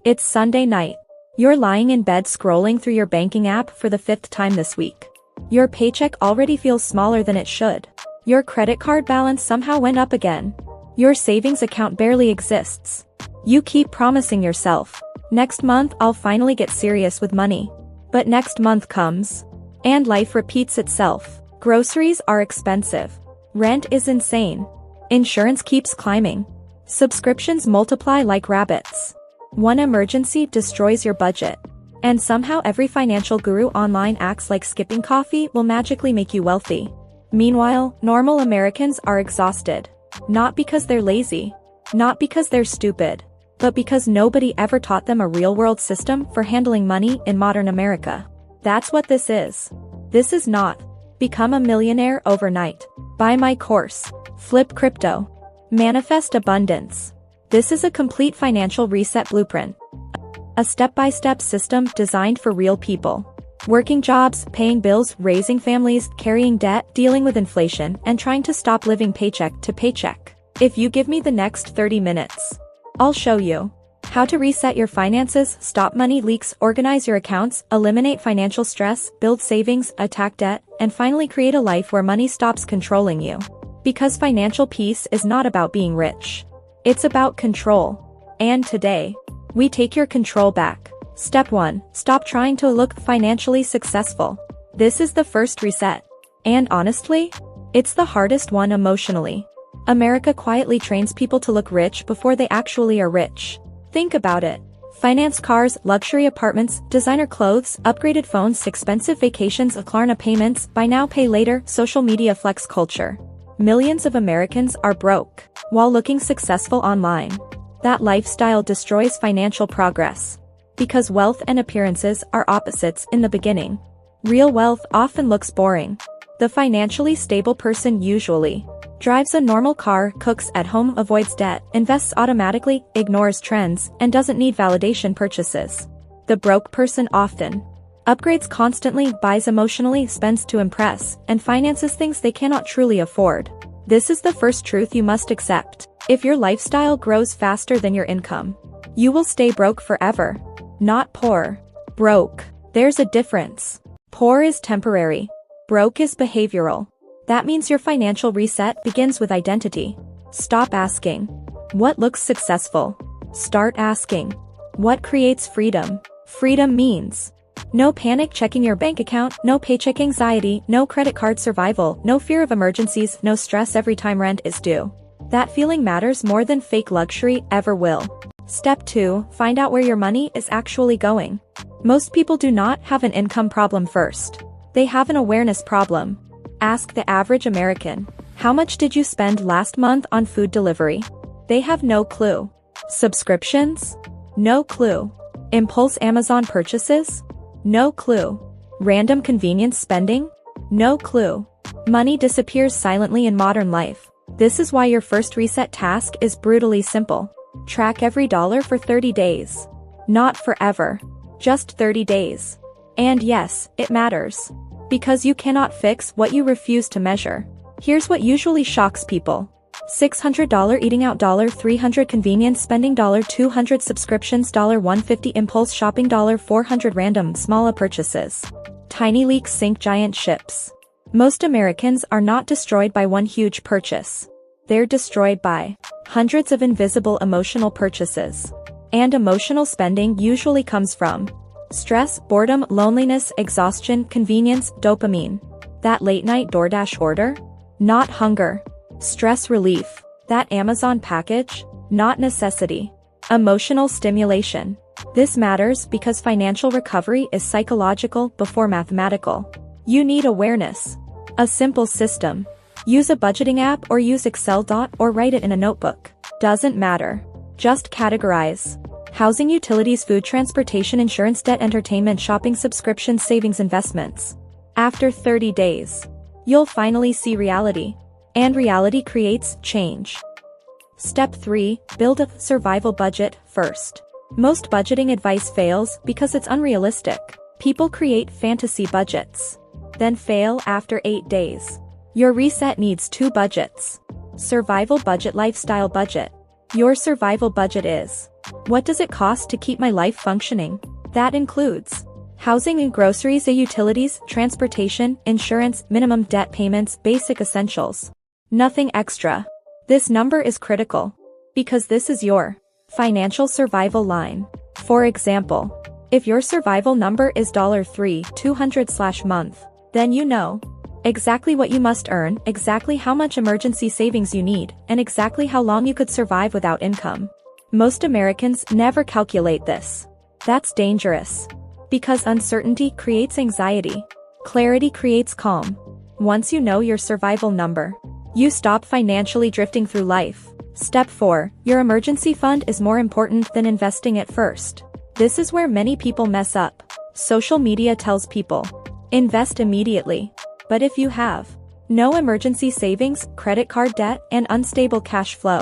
It's Sunday night. You're lying in bed scrolling through your banking app for the 5th time this week. Your paycheck already feels smaller than it should. Your credit card balance somehow went up again. Your savings account barely exists. You keep promising yourself, next month I'll finally get serious with money. But next month comes, and life repeats itself. Groceries are expensive. Rent is insane. Insurance keeps climbing. Subscriptions multiply like rabbits. One emergency destroys your budget. And somehow every financial guru online acts like skipping coffee will magically make you wealthy. Meanwhile, normal Americans are exhausted. Not because they're lazy. Not because they're stupid. But because nobody ever taught them a real-world system for handling money in modern America. That's what this is. This is not become a millionaire overnight. Buy my course. Flip crypto. Manifest abundance. This is a complete financial reset blueprint. A step-by-step system designed for real people. Working jobs, paying bills, raising families, carrying debt, dealing with inflation, and trying to stop living paycheck to paycheck. If you give me the next 30 minutes, I'll show you how to reset your finances, stop money leaks, organize your accounts, eliminate financial stress, build savings, attack debt, and finally create a life where money stops controlling you. Because financial peace is not about being rich. It's about control. And today, we take your control back. Step 1. Stop trying to look financially successful. This is the first reset. And honestly, it's the hardest one emotionally. America quietly trains people to look rich before they actually are rich. Think about it. Finance cars, luxury apartments, designer clothes, upgraded phones, expensive vacations, Klarna payments, buy now pay later, social media flex culture. Millions of Americans are broke while looking successful online. That lifestyle destroys financial progress. Because wealth and appearances are opposites in the beginning. Real wealth often looks boring. The financially stable person usually drives a normal car, cooks at home, avoids debt, invests automatically, ignores trends, and doesn't need validation purchases. The broke person often upgrades constantly, buys emotionally, spends to impress, and finances things they cannot truly afford. This is the first truth you must accept. If your lifestyle grows faster than your income, you will stay broke forever. Not poor. Broke. There's a difference. Poor is temporary. Broke is behavioral. That means your financial reset begins with identity. Stop asking, what looks successful? Start asking, what creates freedom? Freedom means no panic checking your bank account, no paycheck anxiety, no credit card survival, no fear of emergencies, no stress every time rent is due. That feeling matters more than fake luxury ever will. Step 2. Find out where your money is actually going. Most people do not have an income problem first. They have an awareness problem. Ask the average American, how much did you spend last month on food delivery? They have no clue. Subscriptions? No clue. Impulse Amazon purchases? No clue. Random convenience spending? No clue. Money disappears silently in modern life. This is why your first reset task is brutally simple. Track every dollar for 30 days. Not forever. Just 30 days. And yes, it matters. Because you cannot fix what you refuse to measure. Here's what usually shocks people. $600 eating out, $300 convenience spending, $200 subscriptions, $150 impulse shopping, $400 random smaller purchases. Tiny leaks sink giant ships. Most Americans are not destroyed by one huge purchase. They're destroyed by hundreds of invisible emotional purchases. And emotional spending usually comes from stress, boredom, loneliness, exhaustion, convenience, dopamine. That late-night DoorDash order? Not hunger. Stress relief. That Amazon package? Not necessity. Emotional stimulation. This matters because financial recovery is psychological before mathematical. You need awareness. A simple system. Use a budgeting app or use Excel or write it in a notebook. Doesn't matter. Just categorize. Housing, utilities, food, transportation, insurance, debt, entertainment, shopping, subscriptions, savings, investments. After 30 days, you'll finally see reality. And reality creates change. Step 3. Build a survival budget first. Most budgeting advice fails because it's unrealistic. People create fantasy budgets, then fail after 8 days. Your reset needs 2 budgets. Survival budget, lifestyle budget. Your survival budget is. What does it cost to keep my life functioning? That includes housing and groceries, utilities, transportation, insurance, minimum debt payments, basic essentials. Nothing extra. This number is critical because this is your financial survival line. For example, if your survival number is $3,200/month, then you know exactly what you must earn, exactly how much emergency savings you need, and exactly how long you could survive without income. Most Americans never calculate this. That's dangerous. Because uncertainty creates anxiety. Clarity creates calm. Once you know your survival number, you stop financially drifting through life. Step 4. Your emergency fund is more important than investing at first. This is where many people mess up. Social media tells people, invest immediately. But if you have no emergency savings, credit card debt, and unstable cash flow,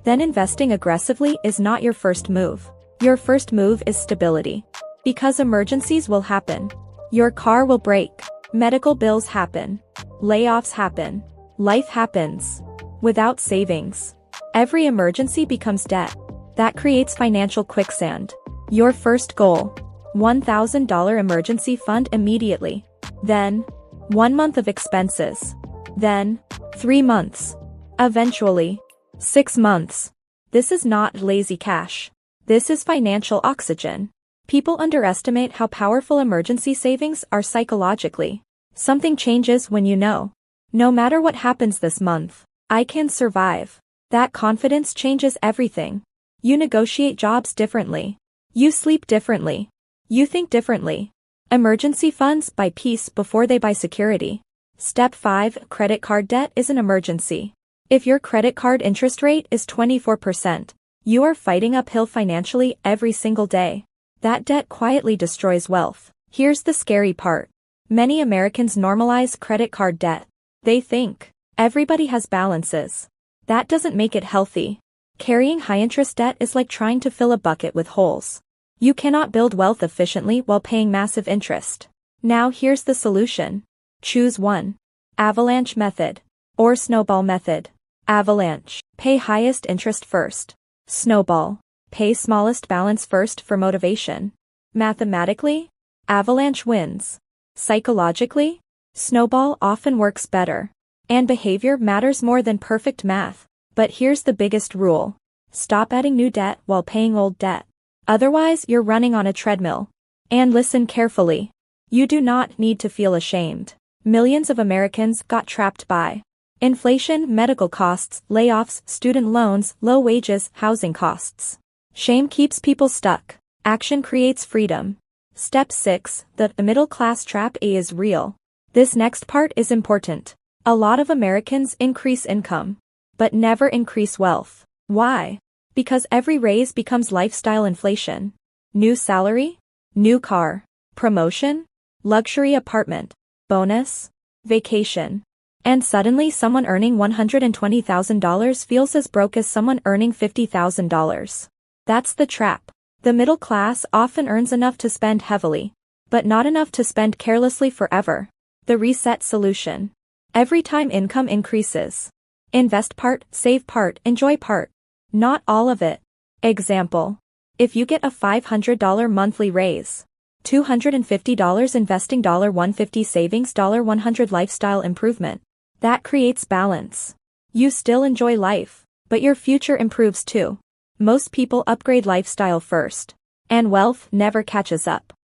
then investing aggressively is not your first move. Your first move is stability. Because emergencies will happen. Your car will break. Medical bills happen. Layoffs happen. Life happens. Without savings, every emergency becomes debt. That creates financial quicksand. Your first goal: $1,000 emergency fund immediately. Then, 1 month of expenses. Then, 3 months. Eventually, 6 months. This is not lazy cash. This is financial oxygen. People underestimate how powerful emergency savings are psychologically. Something changes when you know, no matter what happens this month, I can survive. That confidence changes everything. You negotiate jobs differently. You sleep differently. You think differently. Emergency funds buy peace before they buy security. Step 5. Credit card debt is an emergency. If your credit card interest rate is 24%, you are fighting uphill financially every single day. That debt quietly destroys wealth. Here's the scary part. Many Americans normalize credit card debt. They think everybody has balances. That doesn't make it healthy. Carrying high-interest debt is like trying to fill a bucket with holes. You cannot build wealth efficiently while paying massive interest. Now here's the solution. Choose one. Avalanche method or snowball method. Avalanche. Pay highest interest first. Snowball. Pay smallest balance first for motivation. Mathematically, avalanche wins. Psychologically, snowball often works better. And behavior matters more than perfect math. But here's the biggest rule. Stop adding new debt while paying old debt. Otherwise, you're running on a treadmill. And listen carefully. You do not need to feel ashamed. Millions of Americans got trapped by inflation, medical costs, layoffs, student loans, low wages, housing costs. Shame keeps people stuck. Action creates freedom. Step 6. The middle class trap is real. This next part is important. A lot of Americans increase income, but never increase wealth. Why? Because every raise becomes lifestyle inflation. New salary, new car, promotion, luxury apartment, bonus, vacation. And suddenly someone earning $120,000 feels as broke as someone earning $50,000. That's the trap. The middle class often earns enough to spend heavily, but not enough to spend carelessly forever. The reset solution. Every time income increases, invest part, save part, enjoy part. Not all of it. Example. If you get a $500 monthly raise, $250 investing, $150 savings, $100 lifestyle improvement. That creates balance. You still enjoy life, but your future improves too. Most people upgrade lifestyle first, and wealth never catches up.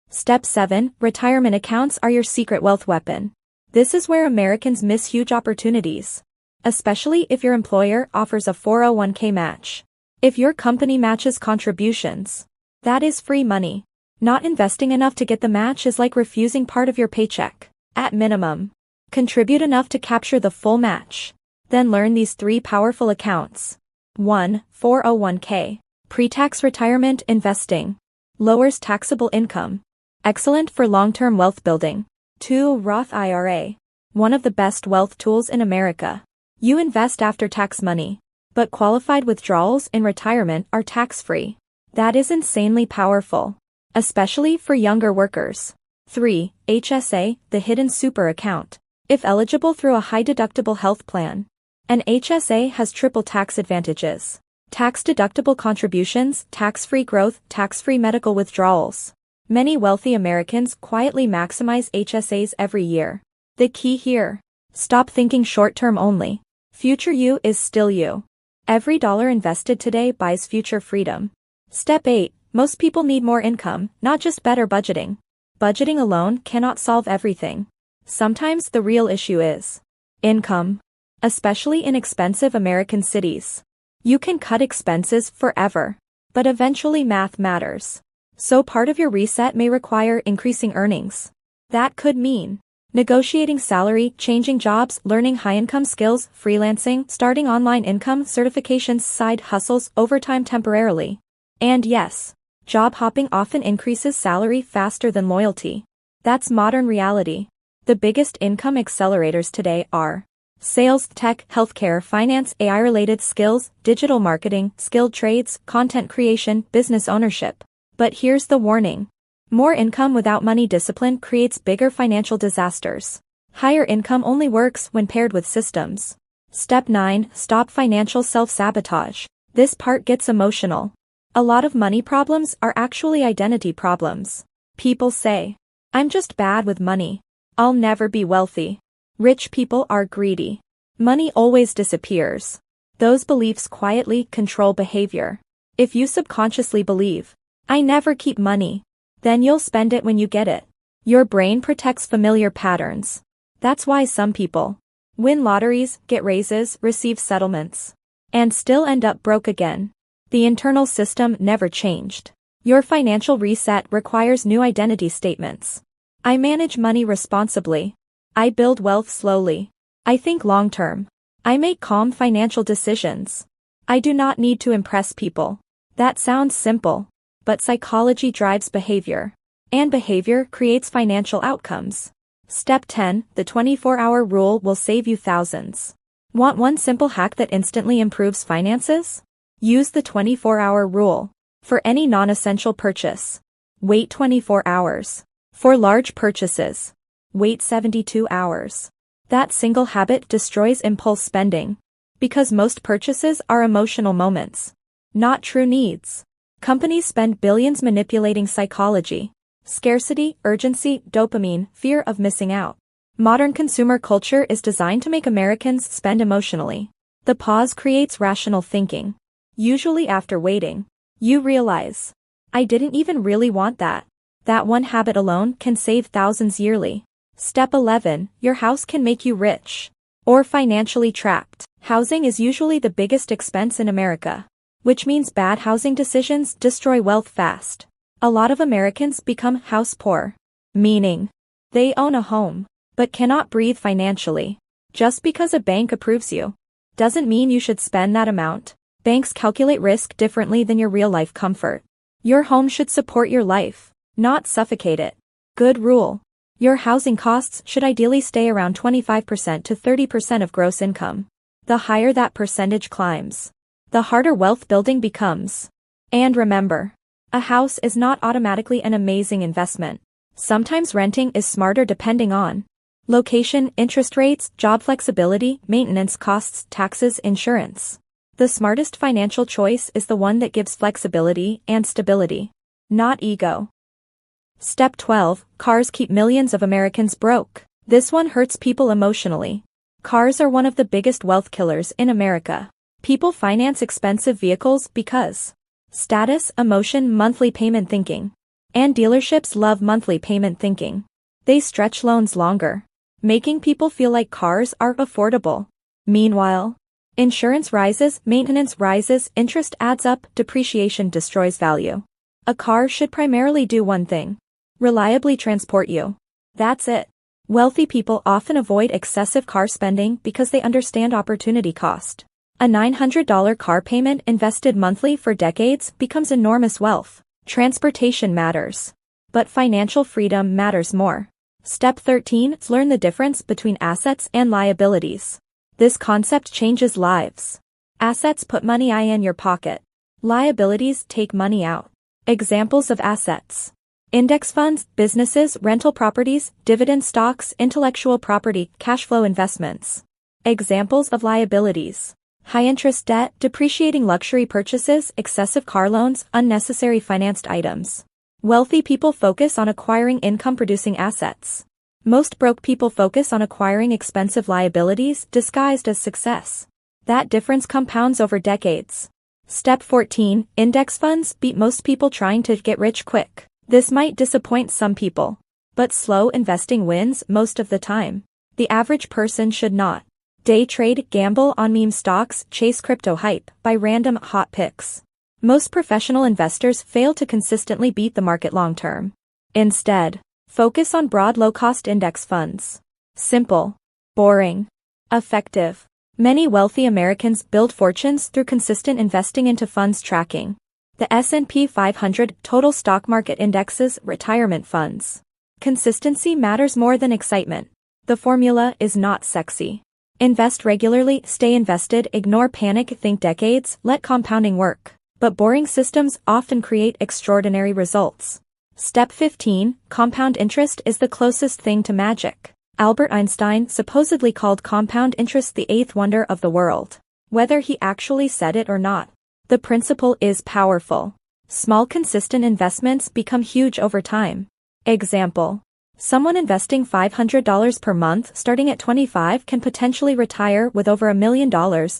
Step 7. Retirement accounts are your secret wealth weapon. This is where Americans miss huge opportunities. Especially if your employer offers a 401k match. If your company matches contributions, that is free money. Not investing enough to get the match is like refusing part of your paycheck. At minimum, contribute enough to capture the full match. Then learn these 3 powerful accounts. 1. 401k. Pre-tax retirement investing. Lowers taxable income. Excellent for long-term wealth building. 2. Roth IRA. One of the best wealth tools in America. You invest after-tax money, but qualified withdrawals in retirement are tax-free. That is insanely powerful, especially for younger workers. 3. HSA, the hidden super account. If eligible through a high-deductible health plan, an HSA has triple tax advantages. Tax-deductible contributions, tax-free growth, tax-free medical withdrawals. Many wealthy Americans quietly maximize HSAs every year. The key here: stop thinking short-term only. Future you is still you. Every dollar invested today buys future freedom. Step 8. Most people need more income, not just better budgeting. Budgeting alone cannot solve everything. Sometimes the real issue is income. Especially in expensive American cities. You can cut expenses forever. But eventually math matters. So part of your reset may require increasing earnings. That could mean negotiating salary, changing jobs, learning high-income skills, freelancing, starting online income certifications, side hustles, overtime temporarily. And yes, job hopping often increases salary faster than loyalty. That's modern reality. The biggest income accelerators today are sales, tech, healthcare, finance, AI-related skills, digital marketing, skilled trades, content creation, business ownership. But here's the warning. More income without money discipline creates bigger financial disasters. Higher income only works when paired with systems. Step 9. Stop financial self-sabotage. This part gets emotional. A lot of money problems are actually identity problems. People say, "I'm just bad with money. I'll never be wealthy." Rich people are greedy. Money always disappears. Those beliefs quietly control behavior. If you subconsciously believe, "I never keep money," then you'll spend it when you get it. Your brain protects familiar patterns. That's why some people win lotteries, get raises, receive settlements, and still end up broke again. The internal system never changed. Your financial reset requires new identity statements. I manage money responsibly. I build wealth slowly. I think long-term. I make calm financial decisions. I do not need to impress people. That sounds simple. But psychology drives behavior. And behavior creates financial outcomes. Step 10. The 24-hour rule will save you thousands. Want one simple hack that instantly improves finances? Use the 24-hour rule. For any non-essential purchase, wait 24 hours. For large purchases, wait 72 hours. That single habit destroys impulse spending. Because most purchases are emotional moments, not true needs. Companies spend billions manipulating psychology, scarcity, urgency, dopamine, fear of missing out. Modern consumer culture is designed to make Americans spend emotionally. The pause creates rational thinking. Usually after waiting, you realize, I didn't even really want that. That one habit alone can save thousands yearly. Step 11. Your house can make you rich. Or financially trapped. Housing is usually the biggest expense in America. Which means bad housing decisions destroy wealth fast. A lot of Americans become house poor. Meaning, they own a home, but cannot breathe financially. Just because a bank approves you, doesn't mean you should spend that amount. Banks calculate risk differently than your real-life comfort. Your home should support your life, not suffocate it. Good rule. Your housing costs should ideally stay around 25% to 30% of gross income. The higher that percentage climbs, the harder wealth building becomes. And remember, a house is not automatically an amazing investment. Sometimes renting is smarter depending on location, interest rates, job flexibility, maintenance costs, taxes, insurance. The smartest financial choice is the one that gives flexibility and stability, not ego. Step 12. Cars keep millions of Americans broke. This one hurts people emotionally. Cars are one of the biggest wealth killers in America. People finance expensive vehicles because status, emotion, monthly payment thinking. And dealerships love monthly payment thinking. They stretch loans longer, making people feel like cars are affordable. Meanwhile, insurance rises, maintenance rises, interest adds up, depreciation destroys value. A car should primarily do one thing: reliably transport you. That's it. Wealthy people often avoid excessive car spending because they understand opportunity cost. A $900 car payment invested monthly for decades becomes enormous wealth. Transportation matters, but financial freedom matters more. Step 13. Learn the difference between assets and liabilities. This concept changes lives. Assets put money in your pocket. Liabilities take money out. Examples of assets: index funds, businesses, rental properties, dividend stocks, intellectual property, cash flow investments. Examples of liabilities: High-interest debt, depreciating luxury purchases, excessive car loans, unnecessary financed items. Wealthy people focus on acquiring income-producing assets. Most broke people focus on acquiring expensive liabilities disguised as success. That difference compounds over decades. Step 14. Index funds beat most people trying to get rich quick. This might disappoint some people. But slow investing wins most of the time. The average person should not day trade, gamble on meme stocks, chase crypto hype by random hot picks. Most professional investors fail to consistently beat the market long term. Instead, focus on broad low-cost index funds. Simple, boring, effective. Many wealthy Americans build fortunes through consistent investing into funds tracking the S&P 500 total stock market indexes, retirement funds. Consistency matters more than excitement. The formula is not sexy. Invest regularly, stay invested, ignore panic, think decades, let compounding work. But boring systems often create extraordinary results. Step 15. Compound interest is the closest thing to magic. Albert Einstein supposedly called compound interest the eighth wonder of the world. Whether he actually said it or not, the principle is powerful. Small consistent investments become huge over time. Example. Someone investing $500 per month starting at 25 can potentially retire with over $1 million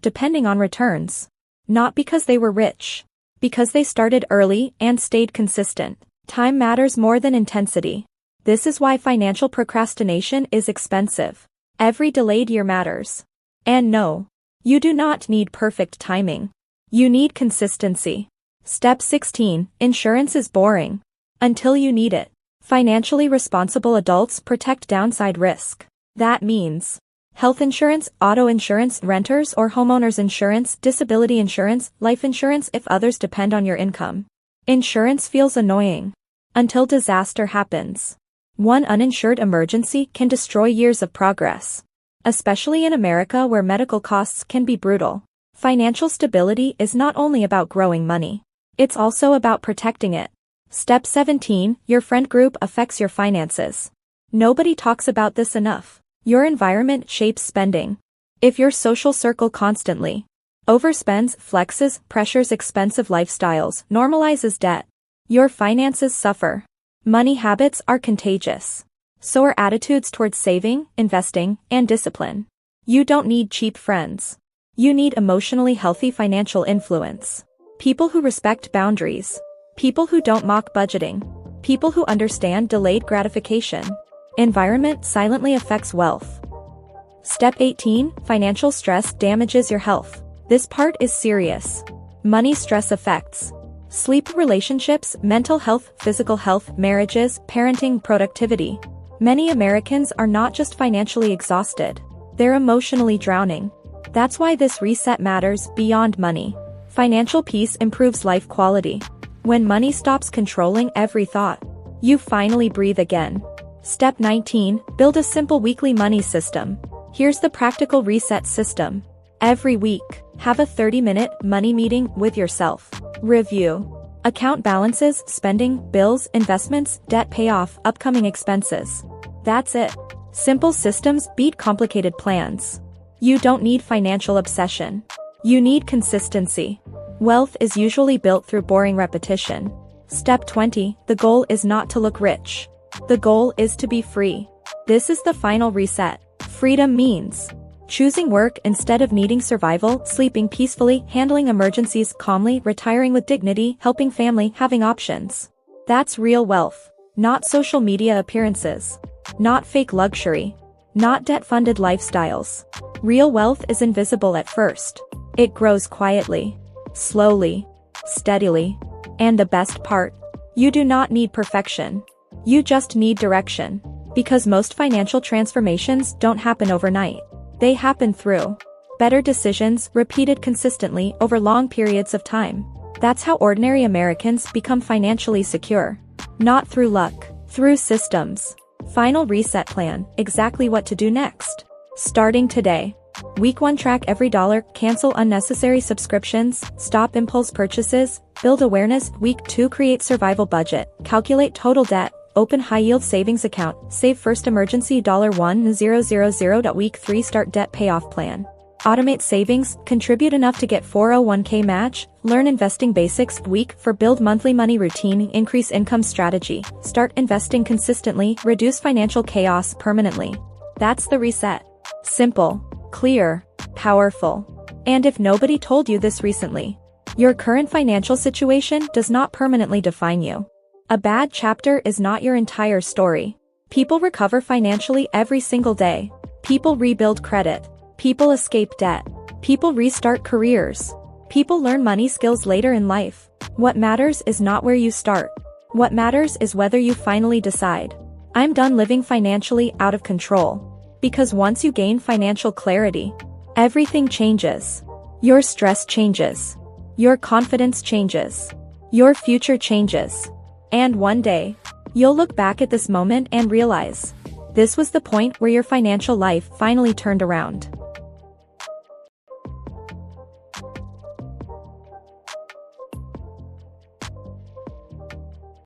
depending on returns. Not because they were rich. Because they started early and stayed consistent. Time matters more than intensity. This is why financial procrastination is expensive. Every delayed year matters. And no, you do not need perfect timing. You need consistency. Step 16. Insurance is boring. Until you need it. Financially responsible adults protect downside risk. That means health insurance, auto insurance, renters or homeowners insurance, disability insurance, life insurance if others depend on your income. Insurance feels annoying. Until disaster happens. One uninsured emergency can destroy years of progress. Especially in America where medical costs can be brutal. Financial stability is not only about growing money. It's also about protecting it. Step 17. Your friend group affects your finances. Nobody talks about this enough. Your environment shapes spending. If your social circle constantly overspends, flexes, pressures expensive lifestyles, normalizes debt, your finances suffer. Money habits are contagious. So are attitudes towards saving, investing, and discipline. You don't need cheap friends. You need emotionally healthy financial influence. People who respect boundaries. People who don't mock budgeting. People who understand delayed gratification. Environment silently affects wealth. Step 18. Financial stress damages your health. This part is serious. Money stress affects sleep, relationships, mental health, physical health, marriages, parenting, productivity. Many Americans are not just financially exhausted. They're emotionally drowning. That's why this reset matters beyond money. Financial peace improves life quality. When money stops controlling every thought, you finally breathe again. Step 19. Build a simple weekly money system. Here's the practical reset system. Every week, have a 30-minute money meeting with yourself. Review account balances, spending, bills, investments, debt payoff, upcoming expenses. That's it. Simple systems beat complicated plans. You don't need financial obsession. You need consistency. Wealth is usually built through boring repetition. Step 20. The goal is not to look rich. The goal is to be free. This is the final reset. Freedom means choosing work instead of needing survival, sleeping peacefully, handling emergencies calmly, retiring with dignity, helping family, having options. That's real wealth. Not social media appearances. Not fake luxury. Not debt-funded lifestyles. Real wealth is invisible at first. It grows quietly, slowly, steadily. And the best part? You do not need perfection. You just need direction. Because most financial transformations don't happen overnight. They happen through better decisions repeated consistently over long periods of time. That's how ordinary Americans become financially secure. Not through luck, through systems. Final reset plan, exactly what to do next. Starting today. Week 1. Track every dollar, cancel unnecessary subscriptions, stop impulse purchases, build awareness. Week 2. Create survival budget, calculate total debt, open high-yield savings account, save first emergency $1,000. Week 3. Start debt payoff plan. Automate savings, contribute enough to get 401k match, learn investing basics week for build monthly money routine, increase income strategy, start investing consistently, reduce financial chaos permanently. That's the reset. Simple, clear, powerful. And if nobody told you this recently, your current financial situation does not permanently define you. A bad chapter is not your entire story. People recover financially every single day. People rebuild credit. People escape debt. People restart careers. People learn money skills later in life. What matters is not where you start. What matters is whether you finally decide, I'm done living financially out of control. Because once you gain financial clarity, everything changes. Your stress changes. Your confidence changes. Your future changes. And one day, you'll look back at this moment and realize, this was the point where your financial life finally turned around.